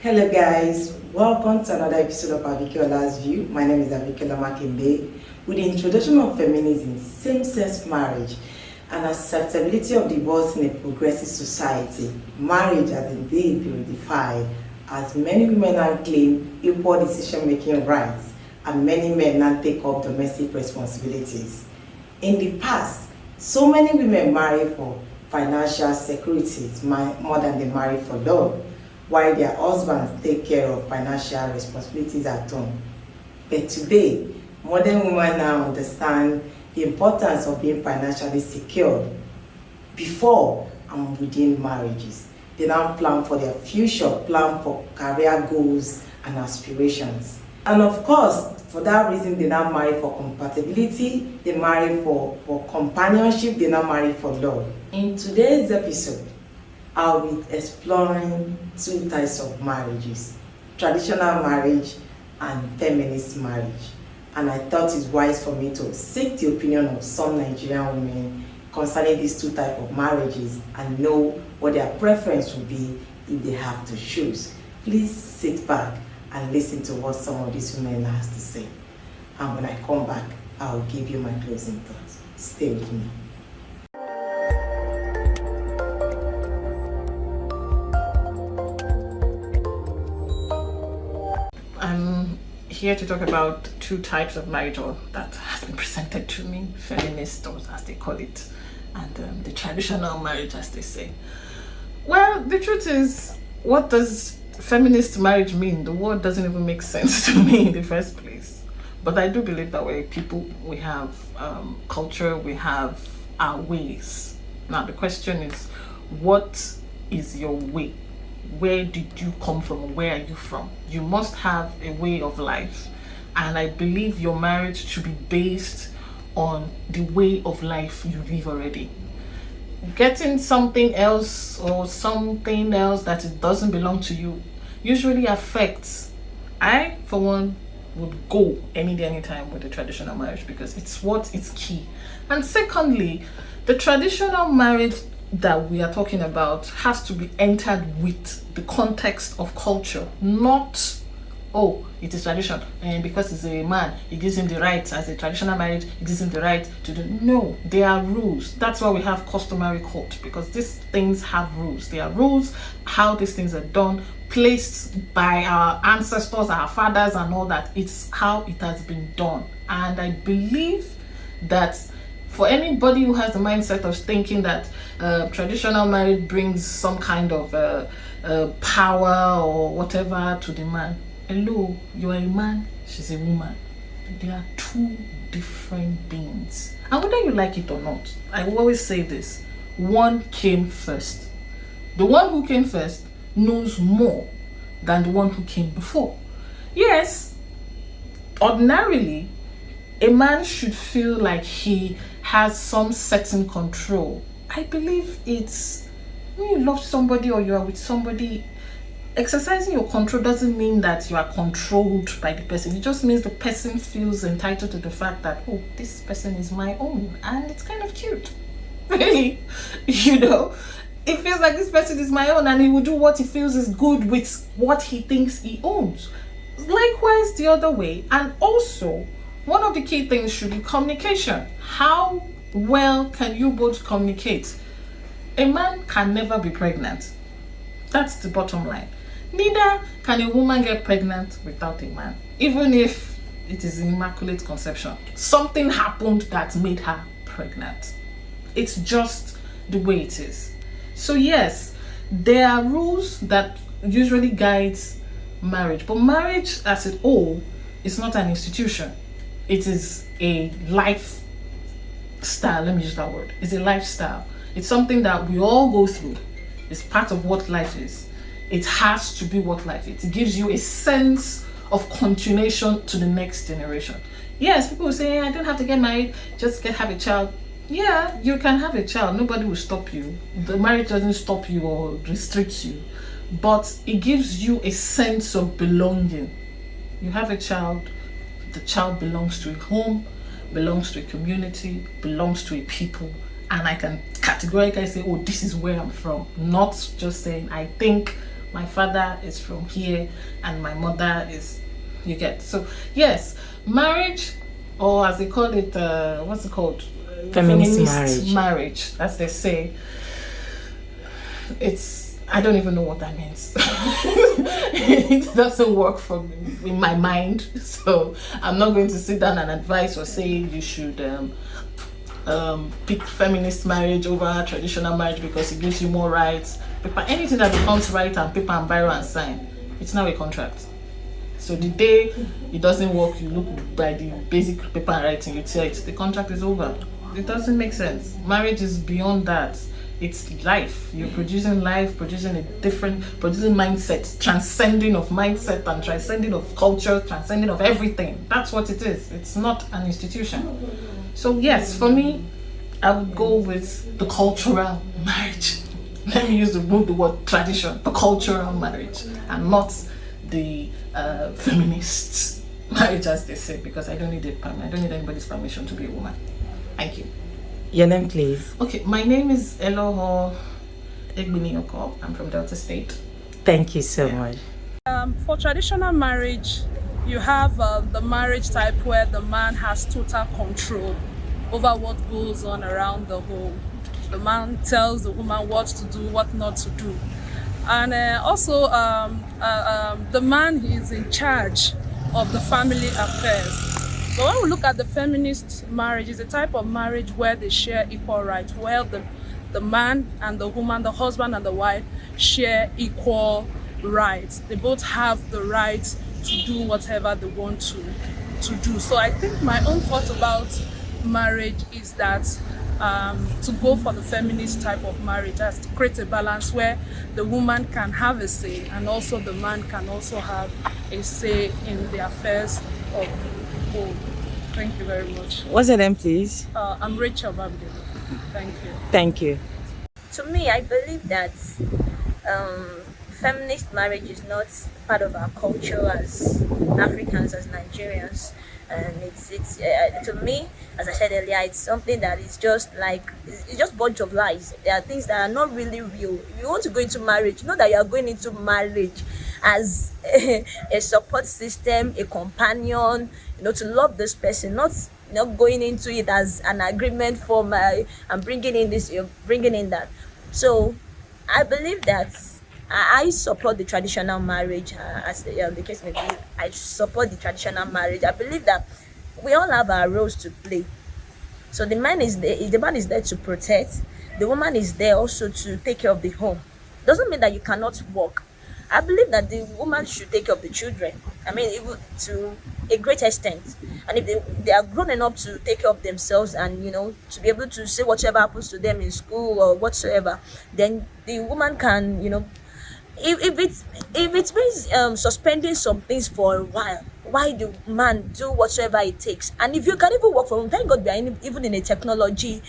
Hello guys, welcome to another episode of Abikiola's View. My name is Abikiola Makinde. With the introduction of feminism, same-sex marriage, and acceptability of divorce in a progressive society, marriage has indeed been redefined as many women now claim equal decision-making rights and many men now take up domestic responsibilities. In the past, so many women marry for financial security more than they marry for love, while their husbands take care of financial responsibilities at home. But today, modern women now understand the importance of being financially secure before and within marriages. They now plan for their future, plan for career goals and aspirations. And of course, for that reason, they now marry for compatibility, they marry for companionship, they now marry for love. In today's episode, I'll be exploring two types of marriages: traditional marriage and feminist marriage. And I thought it's wise for me to seek the opinion of some Nigerian women concerning these two types of marriages and know what their preference would be if they have to choose. Please sit back and listen to what some of these women have to say. And when I come back, I'll give you my closing thoughts. Stay with me. I'm here to talk about two types of marriage, or that has been presented to me: feminist, or as they call it, and the traditional marriage, as they say. Well, the truth is, what does feminist marriage mean? The word doesn't even make sense to me in the first place. But I do believe that we're people, we have culture, we have our ways. Now the question is, what is your way? Where did you come from? Where are you from? You must have a way of life, and I believe your marriage should be based on the way of life you live already. Getting something else or something else that it doesn't belong to you usually affects. I, for one, would go any day, anytime with the traditional marriage because it's what is key. And secondly, the traditional marriage that we are talking about has to be entered with the context of culture, not, oh, it is tradition, and because it's a man, it gives him the right, as a traditional marriage, it gives him the right to do. No, there are rules. That's why we have customary court, because these things have rules. There are rules, how these things are done, placed by our ancestors, our fathers, and all that. It's how it has been done. And I believe that for anybody who has the mindset of thinking that traditional marriage brings some kind of power or whatever to the man, hello, you are a man, she's a woman. They are two different beings. And whether you like it or not, I will always say this: one came first. The one who came first knows more than the one who came before. Yes, ordinarily, a man should feel like he has some certain control. I believe it's when you love somebody or you are with somebody, exercising your control doesn't mean that you are controlled by the person. It just means the person feels entitled to the fact that, oh, this person is my own, and it's kind of cute. Really, it feels like this person is my own and he will do what he feels is good with what he thinks he owns. Likewise the other way. And also, one of the key things should be communication. How well can you both communicate? A man can never be pregnant. That's the bottom line. Neither can a woman get pregnant without a man, even if it is immaculate conception. Something happened that made her pregnant. It's just the way it is. So yes, there are rules that usually guides marriage, but marriage as a whole is not an institution. It is a lifestyle. Let me use that word. It's a lifestyle. It's something that we all go through. It's part of what life is. It has to be what life is. It gives you a sense of continuation to the next generation. Yes, people will say, I don't have to get married, just have a child. Yeah, you can have a child. Nobody will stop you. The marriage doesn't stop you or restricts you. But it gives you a sense of belonging. You have a child, the child belongs to a home, belongs to a community, belongs to a people. And I can categorically say, oh, this is where I'm from. Not just saying, I think my father is from here and my mother is, you get. So yes, marriage, or as they call it, what's it called? Feminist marriage, as they say. It's, I don't even know what that means. It doesn't work for me in my mind. So I'm not going to sit down and advise or say you should pick feminist marriage over traditional marriage because it gives you more rights. Paper, anything that becomes right and paper and biro and sign, it's now a contract. So the day it doesn't work, you look by the basic paper and writing, you tell it, the contract is over. It doesn't make sense. Marriage is beyond that. It's life. You're producing life, producing mindset, transcending of mindset and transcending of culture, transcending of everything. That's what it is. It's not an institution. So yes, for me, I would go with the cultural marriage. Let me use the word tradition, the cultural marriage, and not the feminist marriage, as they say, because I don't need anybody's permission to be a woman. Thank you. Your name, please. Okay, my name is Eloho Egbinioko. I'm from Delta State. Thank you so much. For traditional marriage, you have the marriage type where the man has total control over what goes on around the home. The man tells the woman what to do, what not to do. And also, the man is in charge of the family affairs. But when we look at the feminist marriage, it's a type of marriage where they share equal rights, where the man and the woman, the husband and the wife share equal rights. They both have the right to do whatever they want to do. So I think my own thought about marriage is that to go for the feminist type of marriage has to create a balance where the woman can have a say and also the man can also have a say in the affairs of the home. Thank you very much. What's your name, please? I'm Rachel Babde. Thank you. Thank you. To me, I believe that feminist marriage is not part of our culture as Africans, as Nigerians. And it's to me, as I said earlier, it's something that is just like, it's just a bunch of lies. There are things that are not really real. If you want to go into marriage, know that you are going into marriage as a support system, a companion, to love this person, not going into it as an agreement for I'm bringing in this, you're bringing in that. So I believe that I support the traditional marriage, as the case may be. I support the traditional marriage. I believe that we all have our roles to play. So the man is there to protect. The woman is there also to take care of the home. Doesn't mean that you cannot work. I believe that the woman should take care of the children. I mean, even to a great extent. And if they are grown enough to take care of themselves and, to be able to say whatever happens to them in school or whatsoever, then the woman can, if it means suspending some things for a while, why the man do whatever it takes. And if you can even work from home, thank God we are even in a technology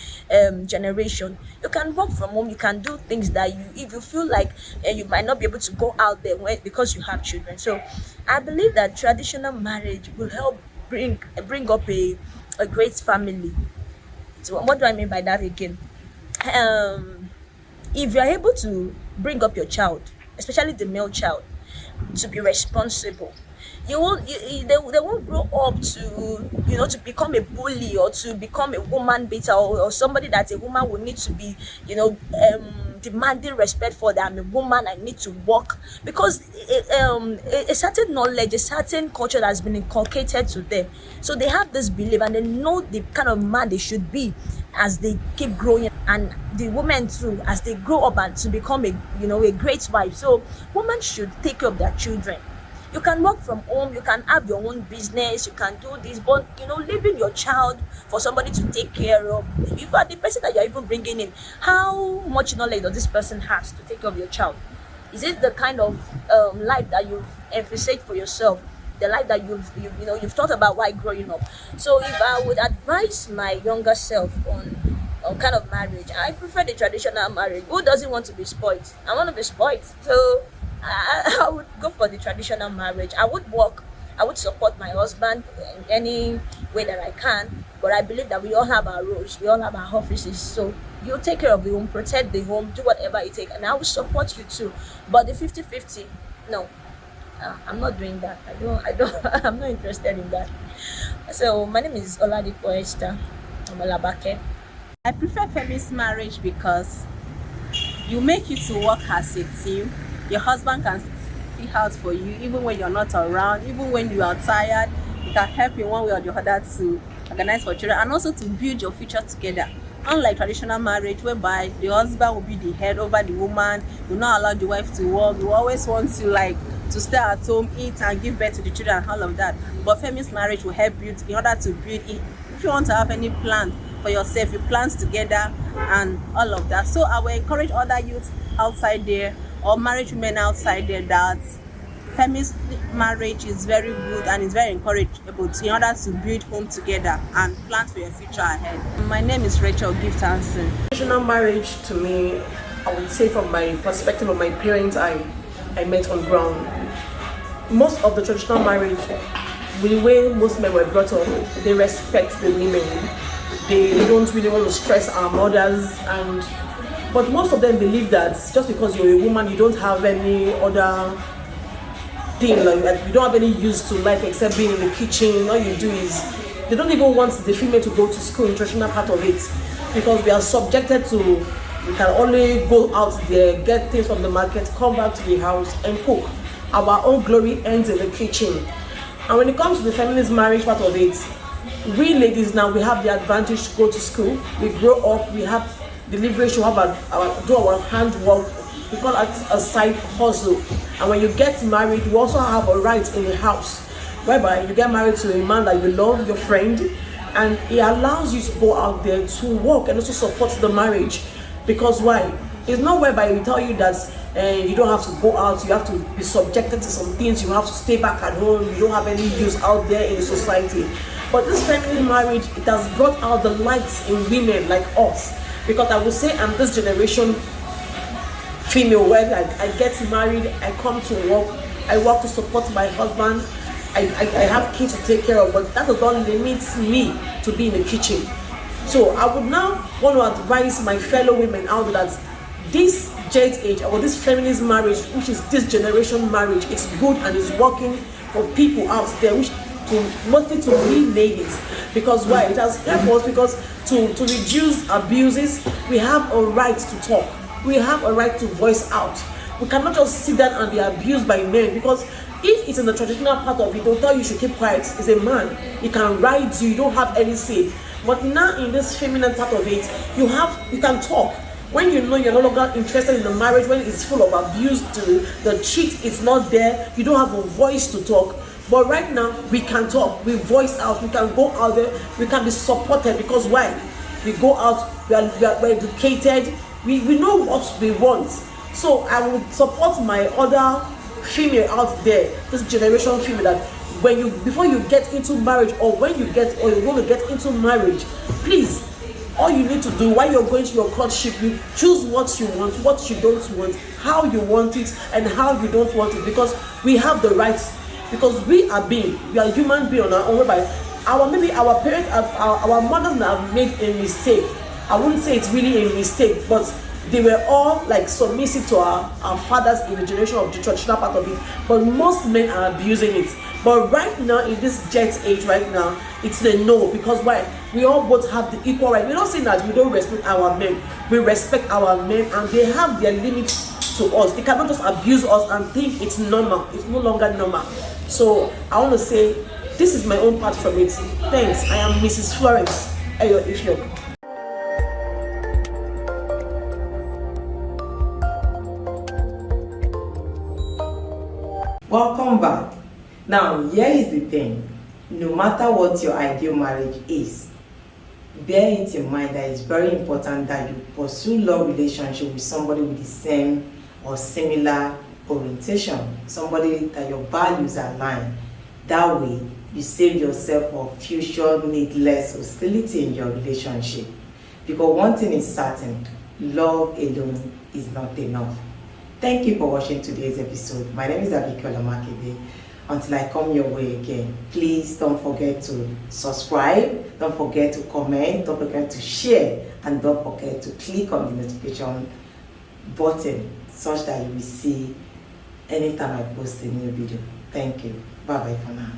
generation. You can work from home. You can do things that if you feel like you might not be able to go out there because you have children. So I believe that traditional marriage will help bring up a great family. So what do I mean by that again? If you are able to bring up your child, especially the male child, to be responsible, they won't grow up to to become a bully or to become a woman beater or somebody that a woman will need to be demanding respect for. That I'm a woman, I need to work, because a certain knowledge, a certain culture that has been inculcated to them, so they have this belief and they know the kind of man they should be as they keep growing, and the women too, as they grow up and to become a great wife. So women should take care of their children. You can work from home, you can have your own business, you can do this, but leaving your child for somebody to take care of, if you are the person that you're even bringing in, how much knowledge does this person has to take care of your child? Is it the kind of life that you've envisaged for yourself, the life that you've thought about while growing up? So if I would advise my younger self on kind of marriage, I prefer the traditional marriage. Who doesn't want to be spoiled? I want to be spoiled, so I would go for the traditional marriage. I would work, I would support my husband in any way that I can, But I believe that we all have our roles, we all have our offices. So you take care of the home, protect the home, do whatever it takes, and I will support you too. But the 50-50, no. I'm not doing that. I'm not interested in that. So my name is Oladipo Esther Omalabake. I prefer feminist marriage because you make it to work as a team. Your husband can see out for you even when you're not around, even when you are tired. He can help you one way or the other to organize for children and also to build your future together. Unlike traditional marriage, whereby the husband will be the head over the woman, you will not allow the wife to work, you always want to stay at home, eat and give birth to the children and all of that. But feminist marriage will help you in order to build it. If you want to have any plan for yourself, you plan together and all of that. So I will encourage other youths outside there or married women outside there that feminist marriage is very good and is very encourageable in order to build home together and plan for your future ahead. My name is Rachel Gift Hansen. Traditional marriage to me, I would say from my perspective of my parents, I met on ground. Most of the traditional marriage, the way most men were brought up, they respect the women. They don't really want to stress our mothers, but most of them believe that just because you're a woman, you don't have any other thing, like you don't have any use to life except being in the kitchen. All you do is, they don't even want the female to go to school in the traditional part of it, because we are subjected to, we can only go out there, get things from the market, come back to the house and cook. Our own glory ends in the kitchen. And when it comes to the feminist marriage part of it, we ladies now, we have the advantage to go to school, we grow up, we have the leverage to have do our handwork. We call it a side hustle. And when you get married, you also have a right in the house, whereby you get married to a man that you love, your friend, and it allows you to go out there to work and also support the marriage. Because why? It's not whereby we tell you that you don't have to go out, you have to be subjected to some things, you have to stay back at home, you don't have any use out there in the society. But this family marriage, it has brought out the lights in women like us. Because I would say I'm this generation female where I get married, I come to work, I work to support my husband, I have kids to take care of, but that does not limit me to be in the kitchen. So I would now want to advise my fellow women out there that this jet age or this feminist marriage, which is this generation marriage, it's good and it's working for people out there, which mostly to we ladies. Because why? It has helped us, because to reduce abuses, we have a right to talk. We have a right to voice out. We cannot just sit down and be abused by men, because if it's in the traditional part of it, they'll tell you should keep quiet. It's a man. He can ride you, you don't have any say. But now in this feminine part of it, you can talk. When you know you're no longer interested in the marriage, when it's full of abuse, the cheat is not there, you don't have a voice to talk. But right now, we can talk, we voice out, we can go out there, we can be supported. Because why? We go out, we're educated, we know what we want. So I would support my other female out there, this generation female, that before you get into marriage, or when you want to get into marriage, please, all you need to do while you're going to your courtship, you choose what you want, what you don't want, how you want it, and how you don't want it. Because we have the rights, because we are human beings on our own, whereby maybe our parents, our mothers have made a mistake. I wouldn't say it's really a mistake, but they were all like submissive to our fathers in the generation of the traditional part of it. But most men are abusing it. But right now, in this jet age right now, it's a no. Because why? We all both have the equal right. We're not saying that we don't respect our men. We respect our men, and they have their limits to us. They cannot just abuse us and think it's normal. It's no longer normal. So I want to say, this is my own part from it. Thanks. I am Mrs. Florence Ayo Ifyok. Welcome back. Now, here is the thing. No matter what your ideal marriage is, bear it in mind that it's very important that you pursue love relationship with somebody with the same or similar orientation, somebody that your values align. That way, you save yourself for future needless hostility in your relationship. Because one thing is certain, love alone is not enough. Thank you for watching today's episode. My name is Abike Olamakide. Until I come your way again, please don't forget to subscribe, don't forget to comment, don't forget to share, and don't forget to click on the notification button such that you will see anytime I post a new video. Thank you. Bye bye for now.